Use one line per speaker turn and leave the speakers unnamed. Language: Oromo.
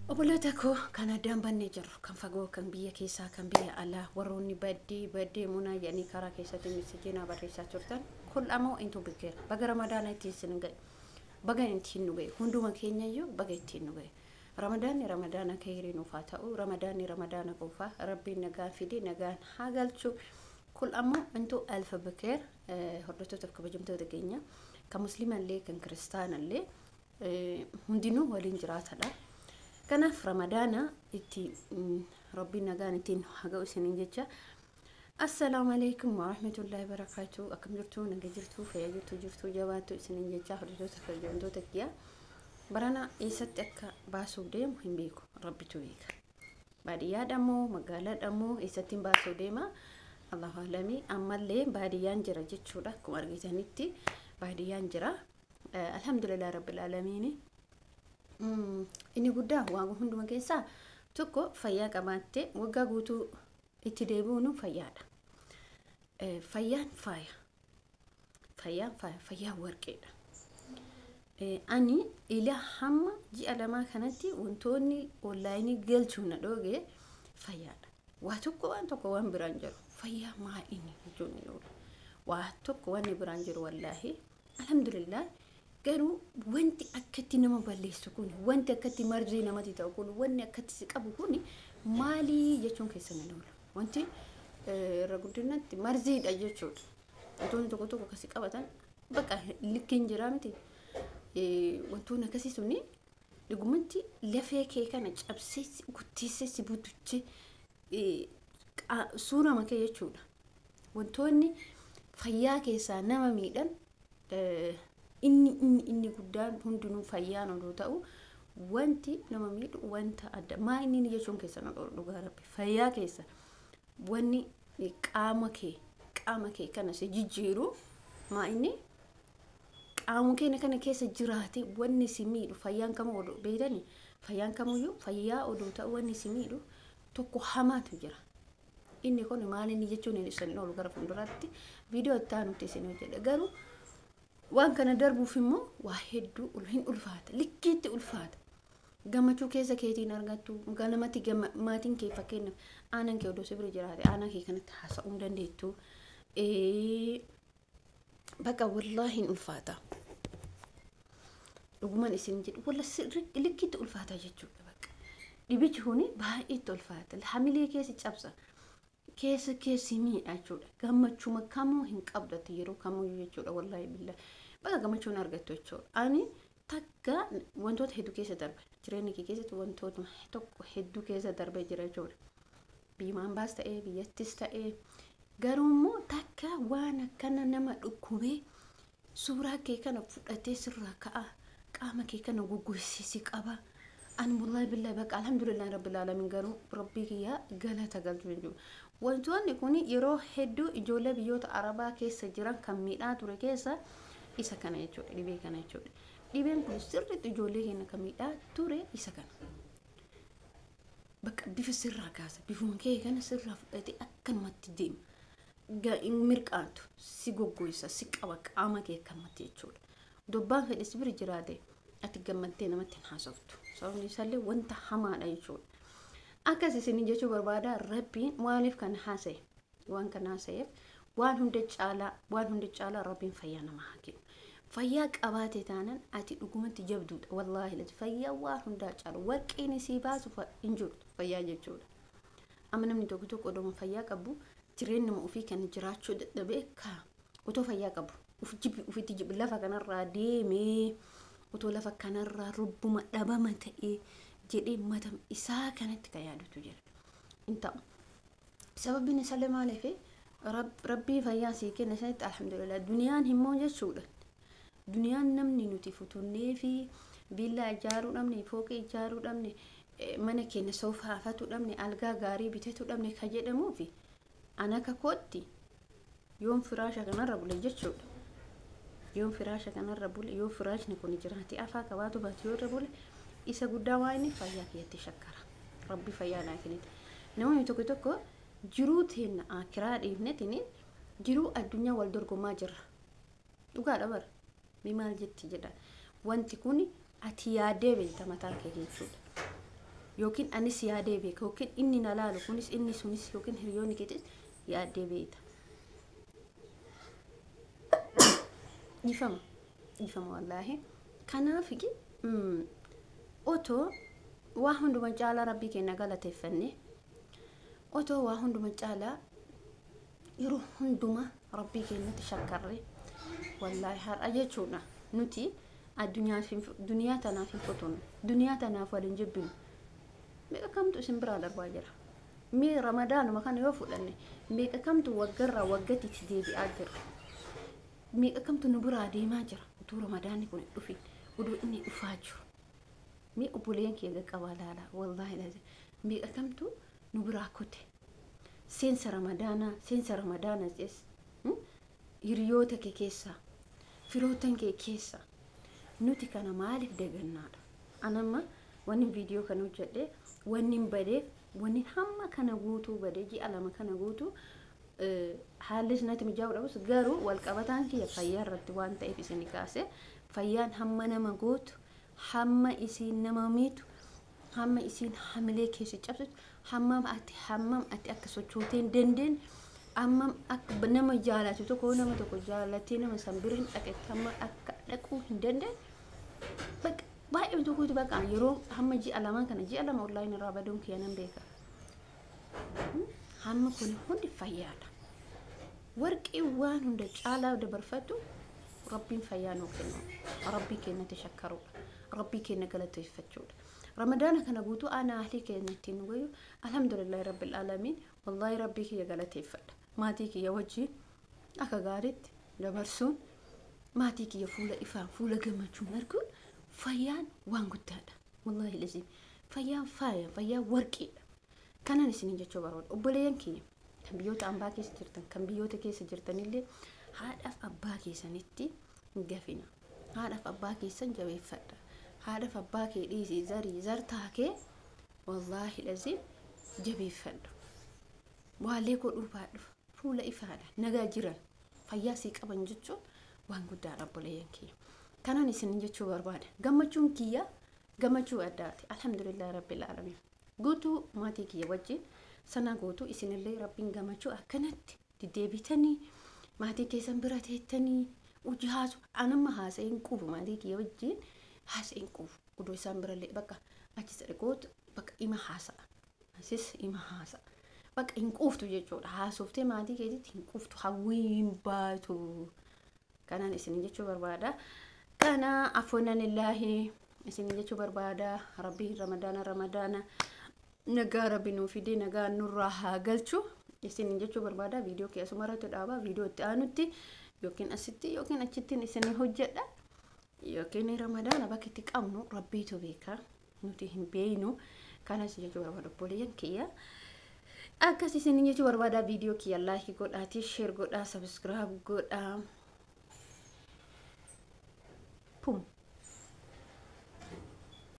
Oboleetako kan addaan bannee jirru kan fagoo kan biyya keessaa kan biyya alaa warroonni baddee munaa jedhanii karaa keessatti misijinaa barreessaa turtan kun ammoo intu bikeera baga ramadaana ittiin sin gahe baga ittiin nu gahe hunduma keenyayyuu baga ittiin nu gahe ramadaanni ramadaana kayrii nuuf haa ta'u ramadaanni ramadaana qofaa rabbiin nagaan fide nagaan haa galchu kun ammoo intu alfa bikeer hordoftoota kabajamtoota keenya kan musliimallee kan kiristaanallee hundinuu waliin jiraatadha. Kanaaf ramadaana itti rabbi nagaan ittiin haga isiniin jecha assalaamu alaykum wa rahmatullahi wa barakatuh akkam jirtu naga jirtu fayyaa jirtu jabaatu isiniin jecha hordoftoota kabajamtoota kiyya barana eessatti akka baasuuf deemu hin beeku rabbitu beeka baadiyyaadhamoo magaalaadhamoo eessatti baasuuf deema Allahu a'lami ammallee baadiyyaan jira jechuudha akkuma argitanitti baadiyyaan jira alhamdulillah rabbil alamin. Inni guddaa waan hunduma keessaa tokko fayyaa qabaatte waggaa guutuu itti deebi'uun fayyaadha. Fayyaan fayyaa warqeedha. Ani ila hamma ji'a lamaa kanatti wantoonni onlaayinii galchuun na dhooge fayyaadha. Waan tokko waan biraan jiru fayyaa maa inni jechuun waan tokko waan biraan jiru wallaahi alhamdulillah. Garuu wanti akkatti nama balleessu kun wanti akkatti marzii namatti ta'u kun wanti akkatti si qabu kun maali jechuun keessan na oola wanti irra guddinatti marziidha jechuudha wantoonni tokko kasi qabatan bakka likkiin jira miti wantoonni akkasii suni dhugumatti lafee kee kana cabsee guttiisee si butuchee suura makee jechuudha wantoonni fayyaa keessaa nama miidhan inni guddaan hundinuu fayyaan odoo ta'u wanti nama miidhu wanta adda maa inni jechuun keessa na dhugaa rabbi fayyaa keessa wanni qaama kee kana si jijjiiru maa inni qaama kee kana keessa jiraate wanni si miidhu fayyaan kamuu odoo beedani fayyaan kamuyyuu fayyaa odoo ta'u wanni si miidhu tokko hamaatu jira inni kun maal inni jechuun inni oolu gara fuulduraatti viidiyoo itti aanutti isin hojjedha garuu waan kana darbuuf immoo waa hedduu hin ulfaata likkiitti ulfaata gammachuu keessa keetiin argattu ganamatti maatiin kee fakkeenyaaf aanan kee odoo sibira jiraate aanan kee kanatti haasa'uu dandeettu bakka wallaahi hin ulfaata dhuguman isin jedhu wallaahi likkiitti ulfaata jechuudha bakka dhibichi kuni baay'eetti ulfaata hamilee keessi cabsa keessi miidha jechuudha gammachuu kamuu hin qabdatti yeroo kamuu jechuudha wallaahi billahi bakka gammachuun argattu jechuudha ani takka wantoota hedduu keessa darbe jireenya kee keessatti wantoota tokko hedduu keessa darbe jira jechuudha biimaan baas ta'ee biyyattis ta'ee garuu immoo takka waan akkana nama dhukkubee suuraa kee kana fudhatee sirraa ka'a qaama kee kana gugguisiisi qaba ani wallaahi billahi bakka alhamdulillah rabbil alamin garuu rabbii kiyya galata galchu jechuudha wantoonni kun yeroo hedduu ijoollee biyyoota arabaa keessa jiran kan miidhaa ture keessa isa kana jechuudha dhibee kana jechuudha dhibeen kun sirriitti ijoollee keenya kan miidhaa ture isa kana bakka bifa sirraa kaasa bifuma kee kana sirraa fudhatee akkanumatti deema mirqaantu si goggoisa si qaba qaama kee akkanumatti jechuudha dobbaan fedhe sibira jiraate ati gammattee namatti hin haasoftu sababni isaallee wanta hamaadha jechuudha akkasii isin jechuu barbaada rabbiin maaliif kan haasa'e waan kan haasa'eef waan hunda caalaa rabbiin fayyaa nama haa kennu fayyaa qabaate taanan ati dhugumatti jabduudha wallaahi lati fayyaa waan hundaa caalu warqeen isii baasu hin jirtu fayyaa jechuudha amma namni tokko odoo fayyaa qabu jireenya nama ofii kan jiraachuu dadhabee otoo fayyaa qabu ufitti jibi lafa kanarraa deemee otoo lafa kanarraa rubbuma dhabama ta'ee jedhee matam isaa kanatti ka yaadutu jira inta sababni isaallee maaliif rabbii fayyaa sii kenna sanatti alhamdulillah duniyaan himmoo jechuudha duniyaan namni nuti futunnee fi viillaa ijaaruu dhabne fooqee ijaaruu dhabne mana keenya soofaafatuu dhabne algaa gaarii bitatuu dhabne ka jedhamuu fi anaka kootti yoon firaasha kanarra bule jechuudha yoon firaasha kanarra bule yoo firaashni kun jiraate afaa qabaatu baatu yoo bule isa guddaa waan inni fayyaa keetti shakkara rabbi fayyaa naa kennite namoonni tokko jiruu teenya akiraa dhiifnetiin jiruu addunyaa wal dorgomaa jirra dhugaadha bara mi maal jetti jedha wanti kun ati yaadee beekta mataa kee jechuudha yookiin anis yaadee beeka yookiin inni na laalu kunis inni sunis yookiin hiriyoonni keetis yaadee beeka. Ifama wallaahi. Kanaaf otoo waa hunduma caalaa rabbii keenya galateeffanne otoo waa hunduma caalaa yeroo hunduma rabbii keenyatti shakkarre wallaahi har'a jechuudha nuti duniyaa tanaaf hin qotoonu duniyaa tanaaf waliin jibbinu meeqa kamtu isin biraa darbaa jira mee ramadaanuma kana yoo fudhanne meeqa kamtu waggarraa waggatti deebi'aa jira meeqa kamtu nu biraa deemaa jira utuu ramadaanni kun dhufi uduu inni dhufaa jiru mee obboleen kee qabaa laala wallaahi lazim meeqa kamtu nu biraa kote seensa ramadaana jees hiriyoota kee keessa firootan kee keessa nuti kana maaliif dagannaadha anamma wanni viidiyoo kana hojjedhe wanni badeef wanni hamma kana guutuu badee ji'a lama kana guutuu haalis natti mijaa'u dhabus garuu wal qabataan kiyya fayyaa irratti waan ta'eef isin kaase fayyaan hamma nama gootu hamma isin nama miitu hamma isin hamilee keessa cabsitu hammam ati akka sochooteen dandeen amma akka nama jaalatu tokko nama tokko jaalatee nama sanbirin dhaqetti hamma akka dhaquu hin dandeen baay'ee tokkotu baqa yeroo hamma ji'a lama kana ji'a lama online irraa baduun kiyyanan beeka hamma kun hundi fayyaadha warqii waan hunda caalaa dabarfatu rabbiin fayyaa nuu kennu rabbii keenya tashakkaru rabbii keenya galateeffachuudha رمضان كان قوتو أنا أهلي كنتين ويو الحمد لله رب العالمين والله ربي كي يقالتي فد ما تيكي يوجي أكا قارد لبرسون ما تيكي يفولا إفام فولا قمتشو مركو فيان وان قدادا والله لازم فيان وركي كان نسيني جاتشو بارود أبوليان كي كان بيوت أمباكي سجرتن كان بيوت كي سجرتن اللي هاد أف أباكي سنتي نقفنا هاد أف أباكي سنجوي فد هذا فباكي ديزي زرتاكي والله لازم جبي فد وعليكو الأوباد فولا إفادة نجاجرا فياسي كابن جتشو وانقول دار أبوليانكي كانوا نسين جتشو برباد جمعتشون كيا جمعتشو أداتي الحمد لله رب العالمين قوتو ما تيجي وجه سنة قوتو إسن الله ربين جمعتشو أكنت تدبيتني ما تيجي سنبرتهتني وجهازو أنا ما هاسين كوب ما تيجي وجه حاسين كوف ودو يسامبر اللي بقى أجلس ركود بقى إما حاسة أسيس إما حاسة بقى إن كوف تجيجود حاسوفتي ما دي كده إن كوف تحوين باتو كان نسني جيجو بربادا كان عفونا لله نسني جيجو بربادا ربي رمضان نجا ربي نوفيدي نجا نورها قلتشو نسني جيجو بربادا فيديو كي أسمارة تدابا فيديو تانوتي يمكن أستي يمكن أشتي نسني هجدا يمكن رمضان باكي تقامنو ربيتو بيكا نوتي هم بينو كان سيجو بربادا بوليان كيا أكاسي سنين جيجو بربادا فيديو كيا لايك قد آتي شير قد سبسكرايب قد بوم